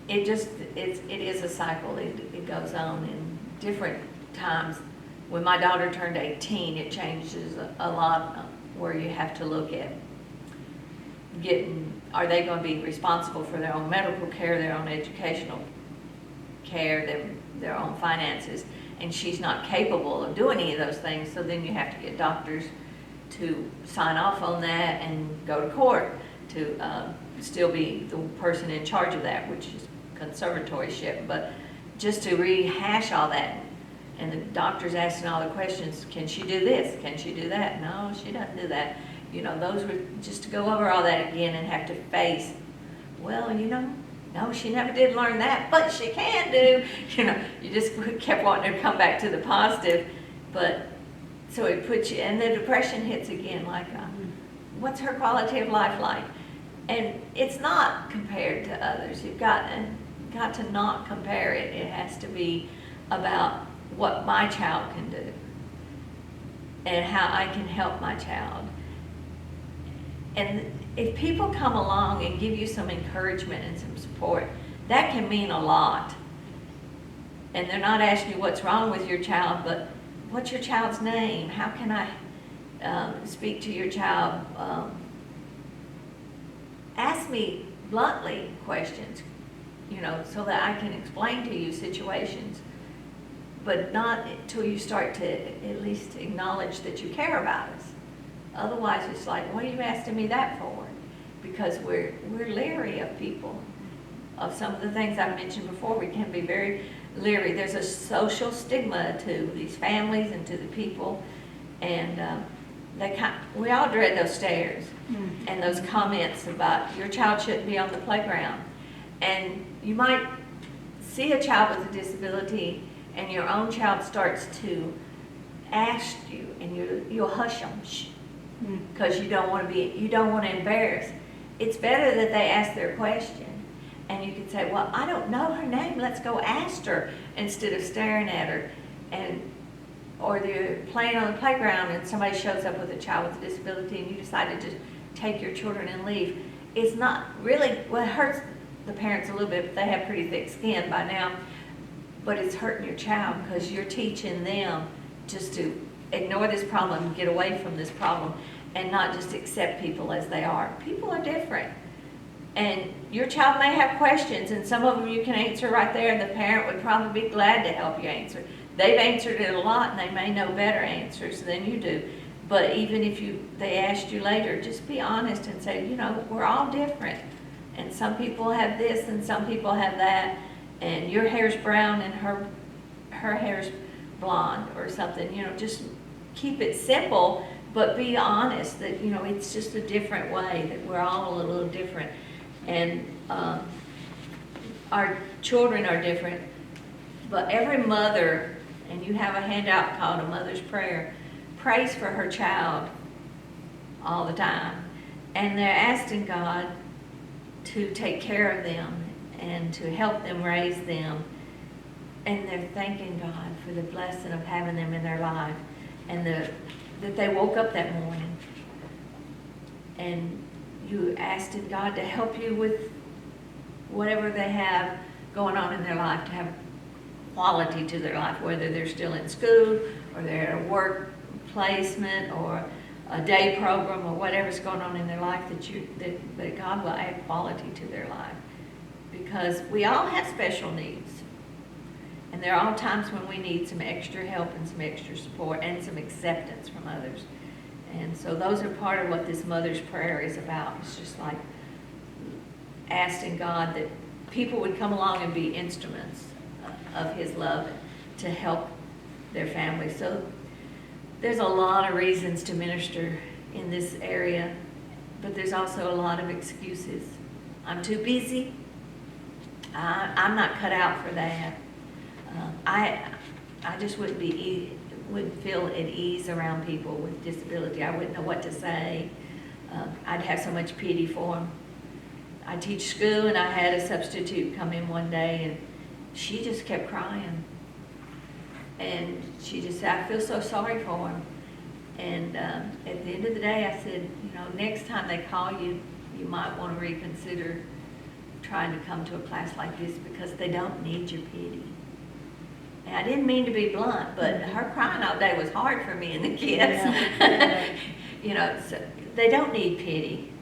it is a cycle. It goes on in different times. When my daughter turned 18, it changes a lot where you have to look at are they going to be responsible for their own medical care, their own educational care, their own finances, and she's not capable of doing any of those things, so then you have to get doctors to sign off on that and go to court to still be the person in charge of that, which is conservatorship, but just to rehash all that. And the doctor's asking all the questions, can she do this? Can she do that? No, she doesn't do that. Those were just to go over all that again and have to face, well, no, she never did learn that, but she can do. You just kept wanting to come back to the positive, but so it puts you, and the depression hits again, like, what's her quality of life like? And it's not compared to others. You've got to not compare it. It has to be about what my child can do and how I can help my child. And if people come along and give you some encouragement and some support, that can mean a lot. And they're not asking you what's wrong with your child, but what's your child's name? How can I speak to your child? Ask me bluntly questions, so that I can explain to you situations, but not until you start to at least acknowledge that you care about us. Otherwise, it's like, what are you asking me that for? Because we're leery of people, of some of the things I mentioned before. We can be very leery. There's a social stigma to these families and to the people, and we all dread those stares and those comments about your child shouldn't be on the playground. And you might see a child with a disability, and your own child starts to ask you, and you'll hush them. Shh. Because you don't want to embarrass. It's better that they ask their question, and you can say, well, I don't know her name, let's go ask her, instead of staring at her. Or they're playing on the playground and somebody shows up with a child with a disability and you decide to just take your children and leave. It's not really, well, it hurts the parents a little bit, but they have pretty thick skin by now, but it's hurting your child because you're teaching them just to ignore this problem, get away from this problem, and not just accept people as they are. People are different. And your child may have questions, and some of them you can answer right there, and the parent would probably be glad to help you answer. They've answered it a lot, and they may know better answers than you do. But even if they asked you later, just be honest and say, we're all different. And some people have this, and some people have that, and your hair's brown, and her hair's blonde or something. Just keep it simple, but be honest that, it's just a different way, that we're all a little different. And our children are different, but every mother, and you have a handout called A Mother's Prayer, prays for her child all the time. And they're asking God to take care of them and to help them raise them. And they're thanking God for the blessing of having them in their life, and that they woke up that morning. And you asked God to help you with whatever they have going on in their life, to have quality to their life, whether they're still in school or they're at a work placement or a day program or whatever's going on in their life, that God will add quality to their life. Because we all have special needs. And there are all times when we need some extra help and some extra support and some acceptance from others. And so those are part of what this Mother's Prayer is about. It's just like asking God that people would come along and be instruments of His love to help their families. So there's a lot of reasons to minister in this area, but there's also a lot of excuses. I'm too busy. I'm not cut out for that. I just wouldn't feel at ease around people with disability. I wouldn't know what to say. I'd have so much pity for them. I teach school, and I had a substitute come in one day, and she just kept crying. And she just said, I feel so sorry for him. And at the end of the day, I said, next time they call you, you might want to reconsider trying to come to a class like this because they don't need your pity. And I didn't mean to be blunt, but her crying all day was hard for me and the kids. You know, so they don't need pity.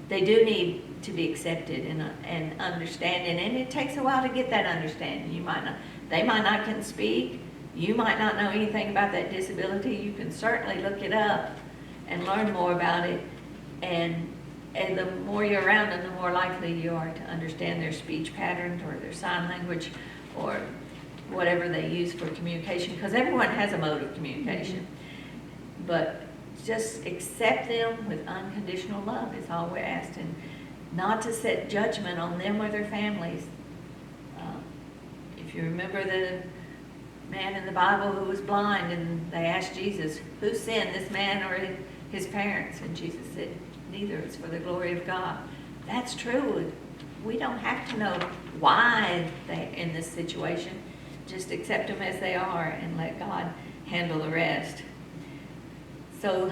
They do need to be accepted and understanding, and it takes a while to get that understanding. They might not can speak. You might not know anything about that disability. You can certainly look it up and learn more about it. And the more you're around them, the more likely you are to understand their speech patterns or their sign language or whatever they use for communication, because everyone has a mode of communication. But just accept them with unconditional love is all we're asked, and not to set judgment on them or their families. If you remember the man in the Bible who was blind, and they asked Jesus, who sinned, this man or his parents? And Jesus said, neither. It's for the glory of God. That's true. We don't have to know why they're in this situation. Just accept them as they are and let God handle the rest. So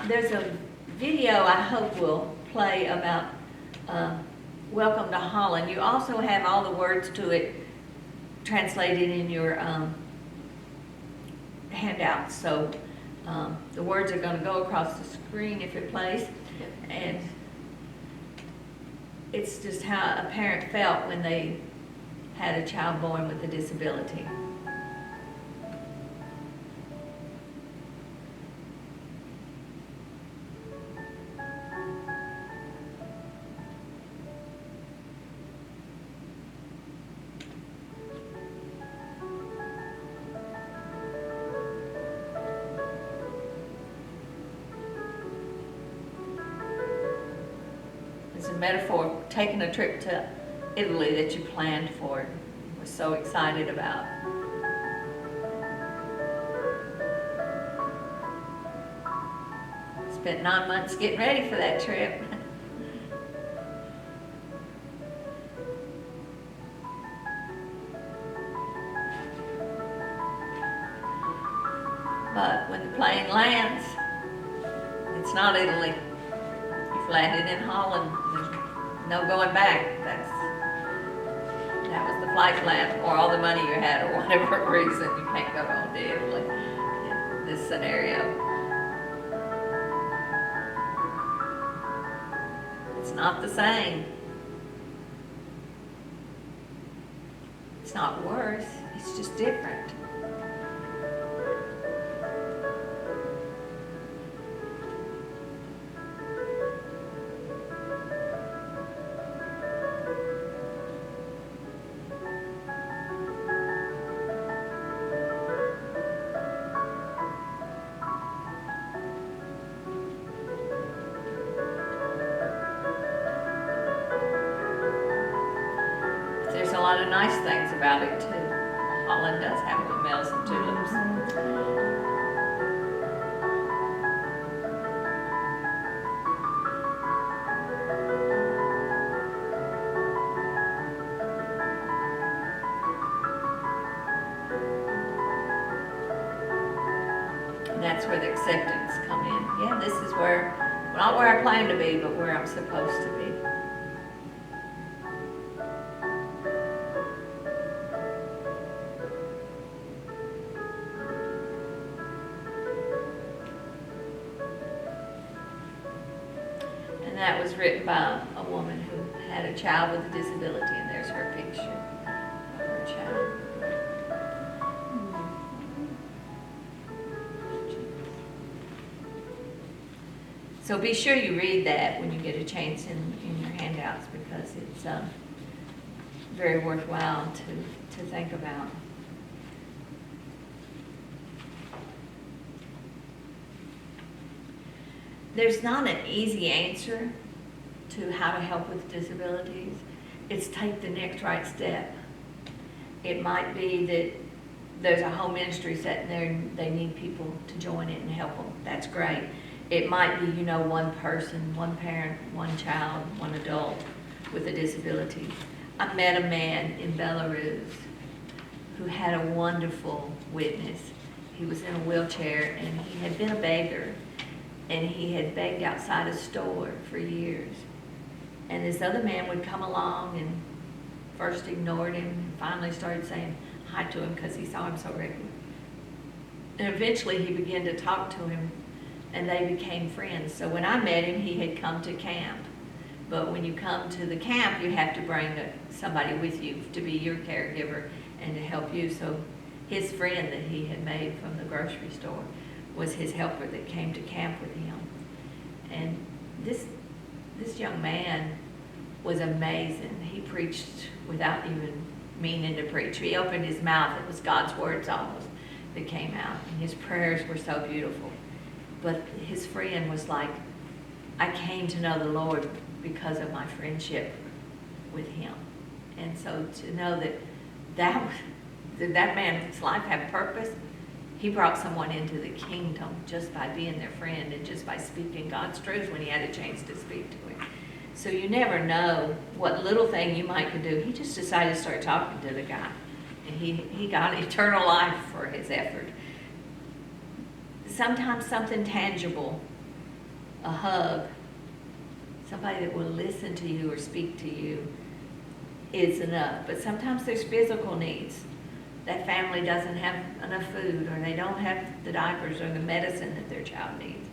there's a video I hope will play about Welcome to Holland. You also have all the words to it translated in your handouts. So the words are going to go across the screen if it plays. And it's just how a parent felt when they had a child born with a disability. It's a metaphor of taking a trip to Italy that you planned for, was so excited about. Spent 9 months getting ready for that trip. But when the plane lands, it's not Italy. You've landed in Holland. There's no going back. That was the flight plan, or all the money you had, or whatever reason you can't go on to Italy in this scenario. It's not the same. It's not worse. It's just different. There's a lot of nice things about it too. Holland does have windmills and tulips. And that's where the acceptance come in. Yeah, this is not where I plan to be, but where I'm supposed to be. And that was written by a woman who had a child with a disability, and there's her picture of her child. So be sure you read that when you get a chance in your handouts, because it's very worthwhile to think about. There's not an easy answer to how to help with disabilities. It's take the next right step. It might be that there's a home ministry sitting there and they need people to join it and help them. That's great. It might be, one person, one parent, one child, one adult with a disability. I met a man in Belarus who had a wonderful witness. He was in a wheelchair and he had been a beggar, and he had begged outside a store for years. And this other man would come along and first ignored him, and finally started saying hi to him because he saw him so regularly. And eventually he began to talk to him, and they became friends. So when I met him, he had come to camp. But when you come to the camp, you have to bring somebody with you to be your caregiver and to help you. So his friend that he had made from the grocery store was his helper that came to camp with him. And this young man was amazing. He preached without even meaning to preach. He opened his mouth, it was God's words almost that came out. And his prayers were so beautiful. But his friend was like, I came to know the Lord because of my friendship with him. And so to know that man's life had purpose, he brought someone into the kingdom just by being their friend and just by speaking God's truth when he had a chance to speak to him. So you never know what little thing you might could do. He just decided to start talking to the guy, and he got eternal life for his effort. Sometimes something tangible, a hug, somebody that will listen to you or speak to you is enough. But sometimes there's physical needs. That family doesn't have enough food, or they don't have the diapers or the medicine that their child needs.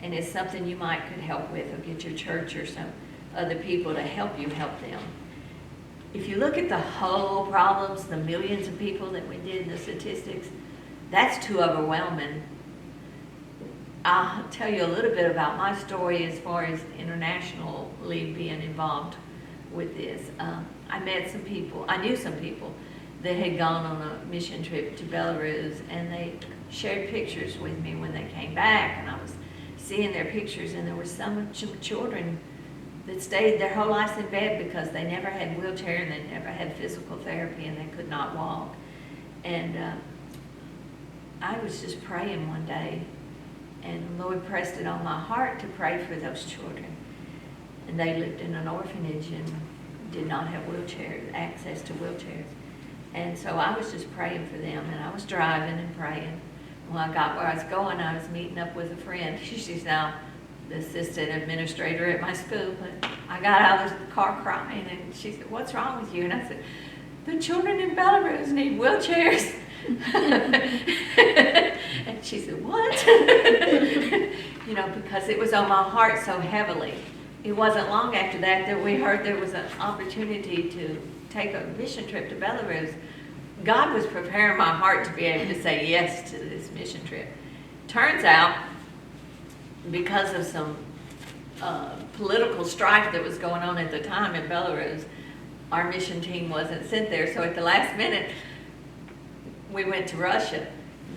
And it's something you might could help with, or get your church or some other people to help you help them. If you look at the whole problems, the millions of people that we did in the statistics, that's too overwhelming. I'll tell you a little bit about my story as far as internationally being involved with this. I met some people, I knew some people that had gone on a mission trip to Belarus, and they shared pictures with me when they came back, and I was seeing their pictures, and there were some children that stayed their whole lives in bed because they never had a wheelchair and they never had physical therapy and they could not walk. And I was just praying one day, and the Lord pressed it on my heart to pray for those children. And they lived in an orphanage and did not have access to wheelchairs. And so I was just praying for them, and I was driving and praying. When I got where I was going, I was meeting up with a friend. She's now the assistant administrator at my school, but I got out of the car crying, and she said, "What's wrong with you?" And I said, "The children in Belarus need wheelchairs." And she said, "What?" Because it was on my heart so heavily. It wasn't long after that we heard there was an opportunity to take a mission trip to Belarus. God was preparing my heart to be able to say yes to this mission trip. Turns out, because of some political strife that was going on at the time in Belarus, our mission team wasn't sent there. So at the last minute, we went to Russia.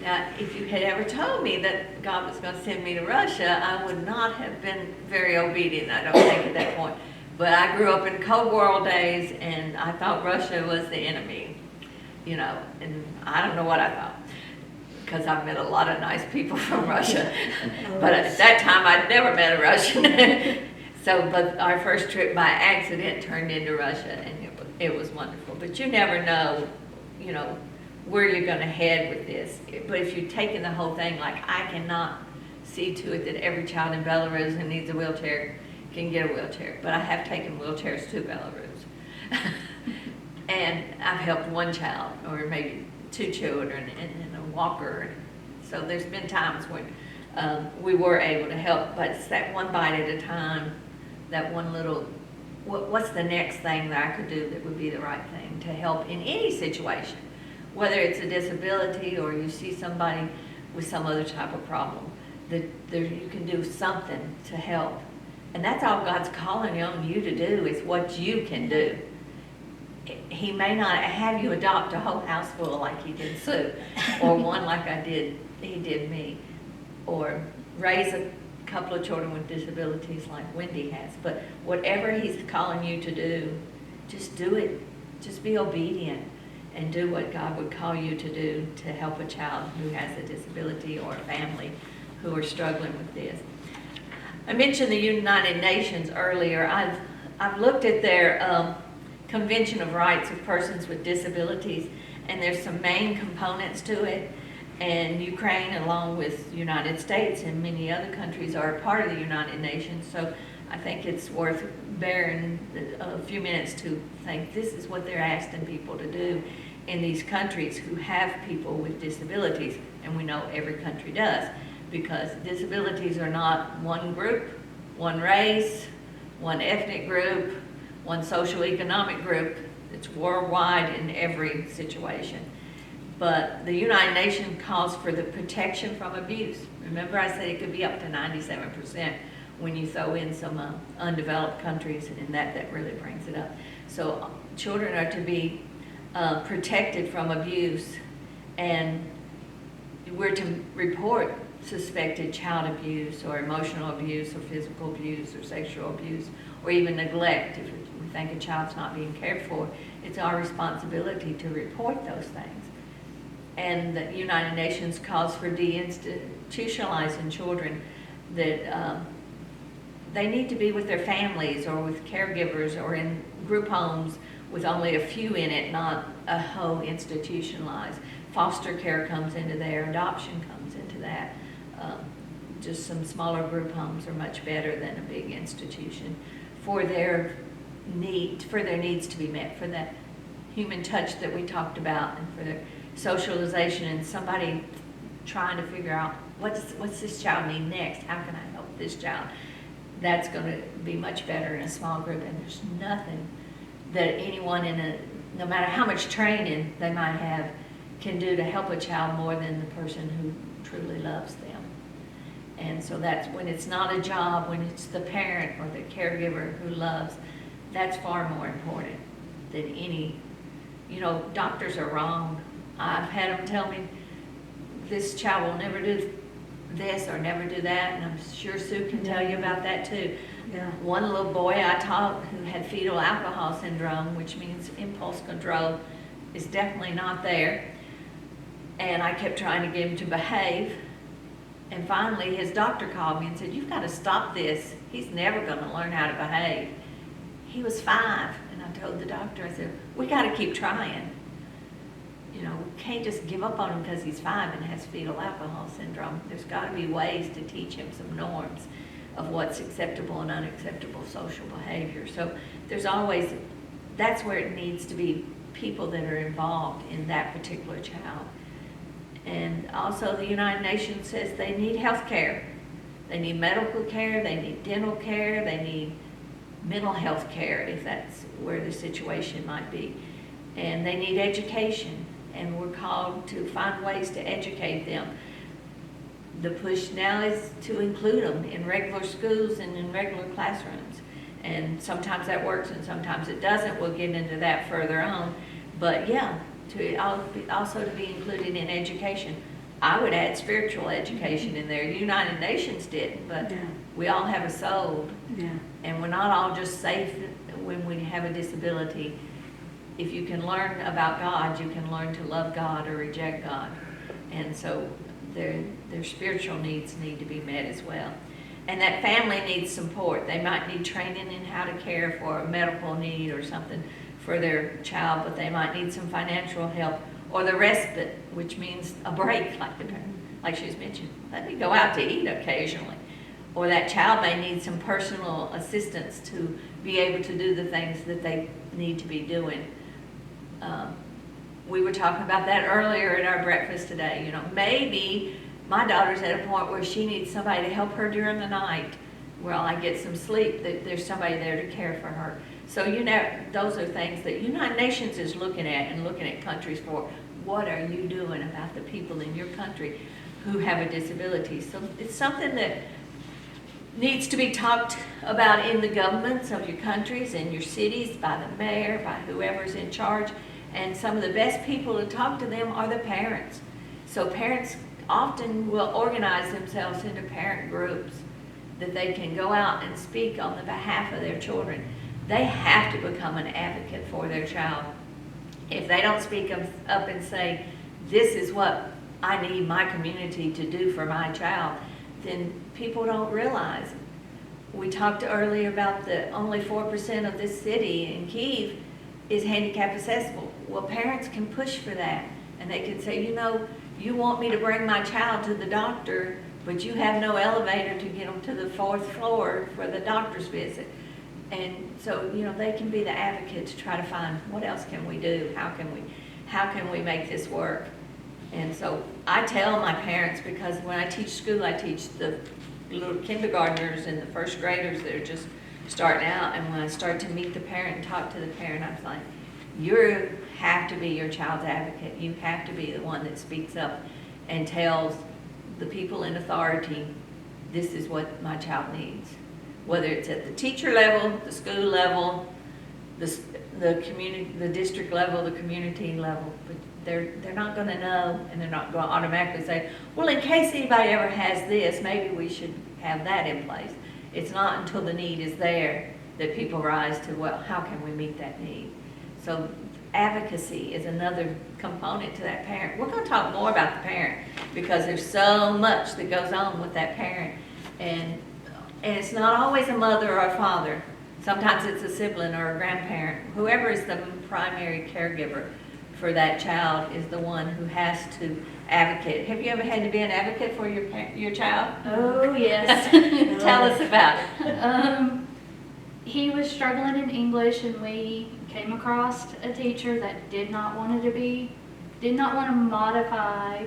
Now, if you had ever told me that God was going to send me to Russia, I would not have been very obedient, I don't think, at that point. But I grew up in Cold War days, and I thought Russia was the enemy, and I don't know what I thought, because I've met a lot of nice people from Russia. But at that time, I'd never met a Russian. But our first trip by accident turned into Russia, and it was wonderful. But you never know, where you're going to head with this. But if you're taking the whole thing, like, I cannot see to it that every child in Belarus who needs a wheelchair can get a wheelchair. But I have taken wheelchairs to Belarus. And I've helped one child, or maybe two children, and a walker. So there's been times when we were able to help, but it's that one bite at a time, that one little, what's the next thing that I could do that would be the right thing to help in any situation, whether it's a disability or you see somebody with some other type of problem, that you can do something to help. And that's all God's calling on you to do, is what you can do. He may not have you adopt a whole house full like he did Sue, or one like he did me, or raise a couple of children with disabilities like Wendy has. But whatever he's calling you to do, just do it. Just be obedient and do what God would call you to do to help a child who has a disability, or a family who are struggling with this. I mentioned the United Nations earlier. I've looked at their Convention of Rights of Persons with Disabilities, and there's some main components to it. And Ukraine, along with the United States and many other countries, are a part of the United Nations. So I think it's worth bearing a few minutes to think this is what they're asking people to do in these countries who have people with disabilities, and we know every country does, because disabilities are not one group, one race, one ethnic group, one socioeconomic group. It's worldwide in every situation. But the United Nations calls for the protection from abuse. Remember I said it could be up to 97% when you throw in some undeveloped countries, and that really brings it up. So children are to be protected from abuse, and we're to report suspected child abuse or emotional abuse or physical abuse or sexual abuse or even neglect. If we think a child's not being cared for, it's our responsibility to report those things. And the United Nations calls for deinstitutionalizing children, that they need to be with their families or with caregivers or in group homes with only a few in it, not a whole institutionalized. Foster care comes into there, adoption comes into that. Just some smaller group homes are much better than a big institution for their needs to be met, for that human touch that we talked about, and for their socialization, and somebody trying to figure out what's this child need next, how can I help this child. That's going to be much better in a small group, and there's nothing that anyone no matter how much training they might have, can do to help a child more than the person who truly loves them. And so that's when it's not a job, when it's the parent or the caregiver who loves, that's far more important than any, doctors are wrong. I've had them tell me, this child will never do this or never do that, and I'm sure Sue can tell you about that too. Yeah. One little boy I taught who had fetal alcohol syndrome, which means impulse control is definitely not there, and I kept trying to get him to behave, and finally his doctor called me and said, you've got to stop this, he's never going to learn how to behave. He was 5, and I told the doctor, I said, we got to keep trying. We can't just give up on him because he's 5 and has fetal alcohol syndrome. There's got to be ways to teach him some norms of what's acceptable and unacceptable social behavior. So that's where it needs to be people that are involved in that particular child. And also the United Nations says they need health care. They need medical care, they need dental care, they need mental health care if that's where the situation might be. And they need education, and we're called to find ways to educate them. The push now is to include them in regular schools and in regular classrooms. And sometimes that works and sometimes it doesn't. We'll get into that further on. But yeah, also to be included in education. I would add spiritual education in there. The United Nations didn't, but we all have a soul. Yeah. And we're not all just safe when we have a disability. If you can learn about God, you can learn to love God or reject God. And so their spiritual needs need to be met as well. And that family needs support. They might need training in how to care for a medical need or something for their child, but they might need some financial help or the respite, which means a break, like she's mentioned. Let me go out to eat occasionally. Or that child may need some personal assistance to be able to do the things that they need to be doing. We were talking about that earlier at our breakfast today. Maybe my daughter's at a point where she needs somebody to help her during the night. Well, I get some sleep, that there's somebody there to care for her. So, those are things that United Nations is looking at and looking at countries for. What are you doing about the people in your country who have a disability? So it's something that needs to be talked about in the governments of your countries and your cities, by the mayor, by whoever's in charge. And some of the best people to talk to them are the parents. So parents often will organize themselves into parent groups that they can go out and speak on the behalf of their children. They have to become an advocate for their child. If they don't speak up and say, this is what I need my community to do for my child, then people don't realize. We talked earlier about the only 4% of this city in Kyiv is handicap accessible. Well, parents can push for that, and they can say, you want me to bring my child to the doctor but you have no elevator to get them to the 4th floor for the doctor's visit. And so, they can be the advocate to try to find, what else can we do? How can we make this work? And so I tell my parents, because when I teach school, I teach the little kindergartners and the first graders that are just starting out. And when I start to meet the parent and talk to the parent, I'm like, you have to be your child's advocate. You have to be the one that speaks up and tells the people in authority, this is what my child needs. Whether it's at the teacher level, the school level, the community, the district level, the community level, but they're not going to know, and they're not going to automatically say, well, in case anybody ever has this, maybe we should have that in place. It's not until the need is there that people rise to, well, how can we meet that need? So advocacy is another component to that parent. We're going to talk more about the parent, because there's so much that goes on with that parent, and it's not always a mother or a father. Sometimes it's a sibling or a grandparent. Whoever is the primary caregiver for that child is the one who has to advocate. Have you ever had to be an advocate for your child? Oh, yes. Tell us about it. He was struggling in English, and we came across a teacher that did not want to modify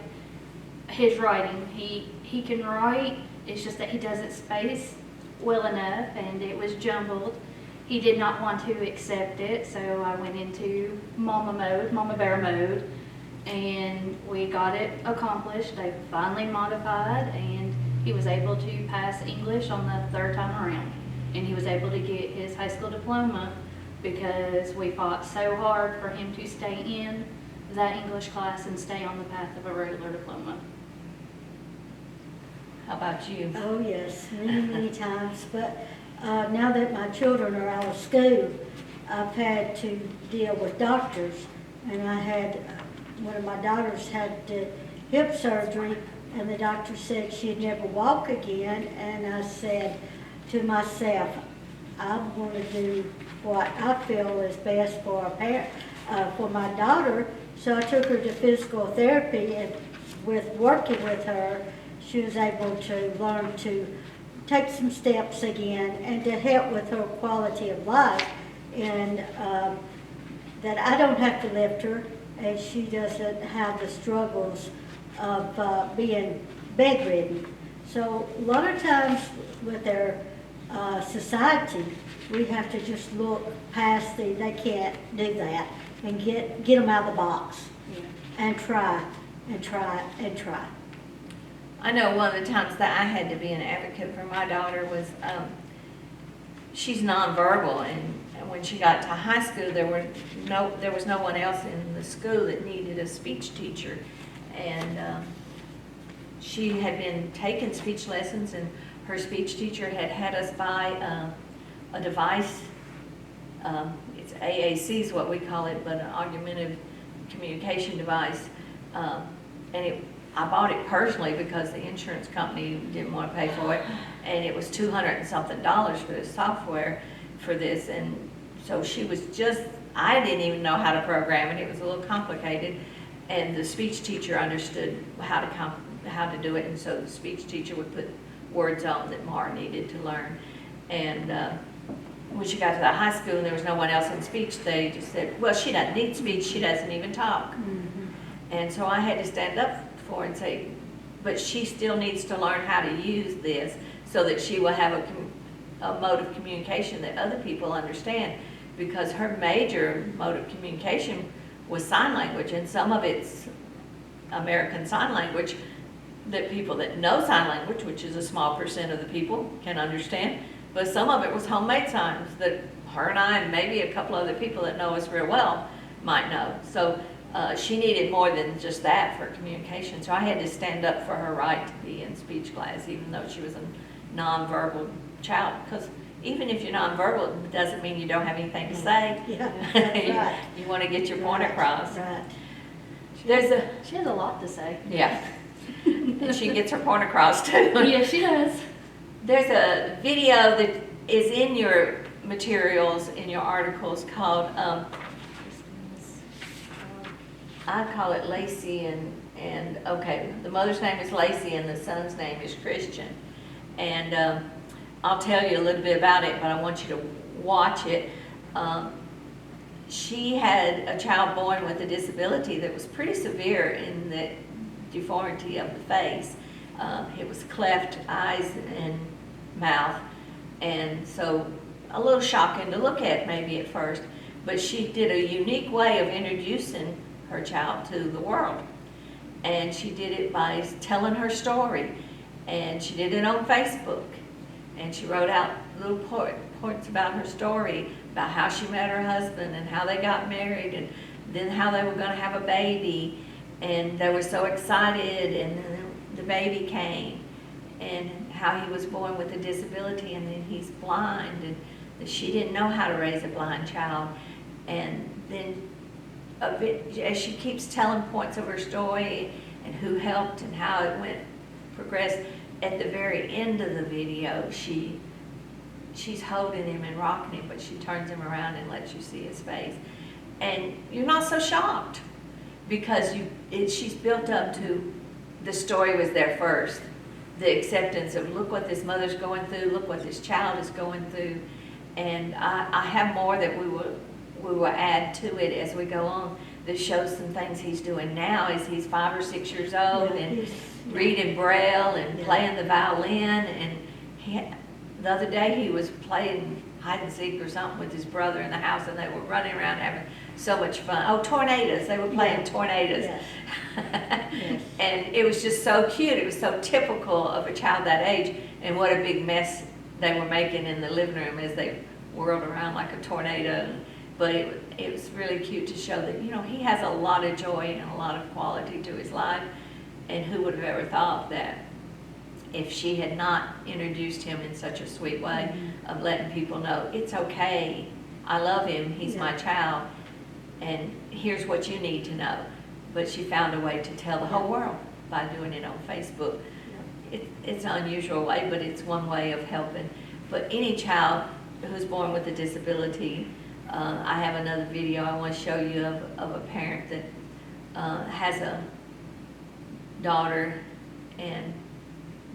his writing. He can write, it's just that he doesn't space well enough, and it was jumbled. He did not want to accept it, so I went into mama bear mode, and we got it accomplished. They finally modified, and he was able to pass English on the 3rd time around, and he was able to get his high school diploma, because we fought so hard for him to stay in that English class and stay on the path of a regular diploma. How about you? Oh, yes, many times. But now that my children are out of school, I've had to deal with doctors. And I had, one of my daughters had hip surgery, and the doctor said she'd never walk again. And I said to myself, I'm going to do what I feel is best for for my daughter. So I took her to physical therapy, and with working with her, she was able to learn to take some steps again and to help with her quality of life, and that I don't have to lift her, and she doesn't have the struggles of being bedridden. So a lot of times with our society, we have to just look past they can't do that, and get them out of the box, and try and try and try. I know one of the times that I had to be an advocate for my daughter was, she's nonverbal, and when she got to high school, there was no one else in the school that needed a speech teacher, and she had been taking speech lessons, and her speech teacher had us buy a device. It's AAC is what we call it, but an augmentative communication device, and I bought it personally because the insurance company didn't want to pay for it, and it was $200 and something for the software for this, and so she was I didn't even know how to program it. It was a little complicated, and the speech teacher understood how to do it, and so the speech teacher would put words on that Mara needed to learn, and when she got to the high school and there was no one else in speech, they just said, well, she doesn't need speech, she doesn't even talk. Mm-hmm. And so I had to stand up for and say, but she still needs to learn how to use this so that she will have a mode of communication that other people understand, because her major mode of communication was sign language, and some of it's American Sign Language that people that know sign language, which is a small percent of the people, can understand, but some of it was homemade signs that her and I and maybe a couple other people that know us real well might know. So she needed more than just that for communication. So I had to stand up for her right to be in speech class, even though she was a nonverbal child. Because even if you're nonverbal, it doesn't mean you don't have anything to say. Yeah, that's right. You want to get your point across. Right. She has a lot to say. Yeah. And she gets her point across too. Yeah, she does. There's a video that is in your materials, in your articles, called I call it Lacey and okay, the mother's name is Lacey and the son's name is Christian. And I'll tell you a little bit about it, but I want you to watch it. She had a child born with a disability that was pretty severe in the deformity of the face. It was cleft eyes and mouth, and so a little shocking to look at maybe at first, but she did a unique way of introducing her child to the world. And she did it by telling her story, and she did it on Facebook, and she wrote out little points about her story, about how she met her husband and how they got married, and then how they were going to have a baby, and they were so excited, and then the baby came, and how he was born with a disability, and then he's blind, and that she didn't know how to raise a blind child. And then as she keeps telling points of her story and who helped and how it progressed, at the very end of the video, she's holding him and rocking him, but she turns him around and lets you see his face. And you're not so shocked, because she's built up to, the story was there first. The acceptance of, look what this mother's going through, look what this child is going through. And I have more that we will add to it as we go on, that shows some things he's doing now as he's 5 or 6 years old, and reading Braille and playing the violin. And the other day he was playing hide and seek or something with his brother in the house, and they were running around having so much fun. Oh, tornadoes, they were playing tornadoes. Yes. Yes. And it was just so cute. It was so typical of a child that age, and what a big mess they were making in the living room as they whirled around like a tornado. But it was really cute to show that, he has a lot of joy and a lot of quality to his life. And who would have ever thought that if she had not introduced him in such a sweet way of letting people know, it's okay, I love him, he's my child, and here's what you need to know. But she found a way to tell the whole world by doing it on Facebook. It's an unusual way, but it's one way of helping. But any child who's born with a disability, I have another video I want to show you of a parent that has a daughter, and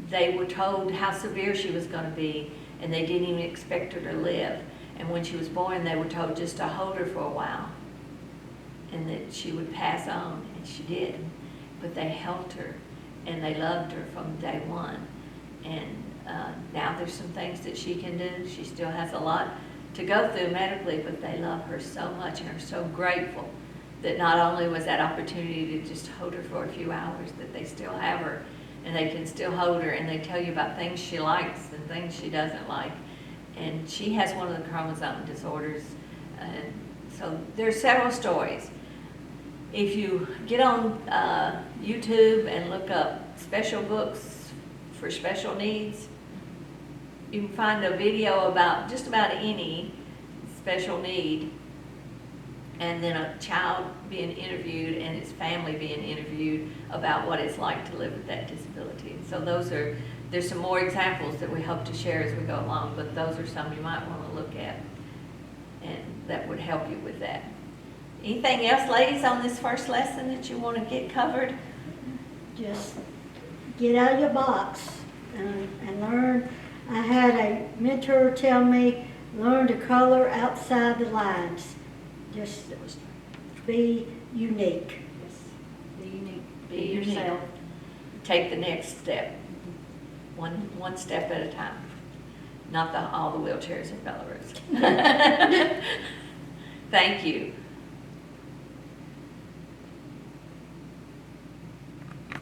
they were told how severe she was going to be, and they didn't even expect her to live. And when she was born, they were told just to hold her for a while, and that she would pass on, and she did. But they helped her, and they loved her from day one. And now there's some things that she can do. She still has a lot to go through medically, but they love her so much and are so grateful that not only was that opportunity to just hold her for a few hours, that they still have her, and they can still hold her, and they tell you about things she likes and things she doesn't like. And she has one of the chromosome disorders, and so there's several stories. If you get on YouTube and look up special books for special needs, you can find a video about just about any special need, and then a child being interviewed and his family being interviewed about what it's like to live with that disability. So there's some more examples that we hope to share as we go along, but those are some you might want to look at, and that would help you with that. Anything else, ladies, on this first lesson that you want to get covered? Just get out of your box and learn. I had a mentor tell me, learn to color outside the lines. Just be unique. Yes. Be unique. Be yourself. Take the next step. One step at a time. Not all the wheelchairs in Belarus. Thank you.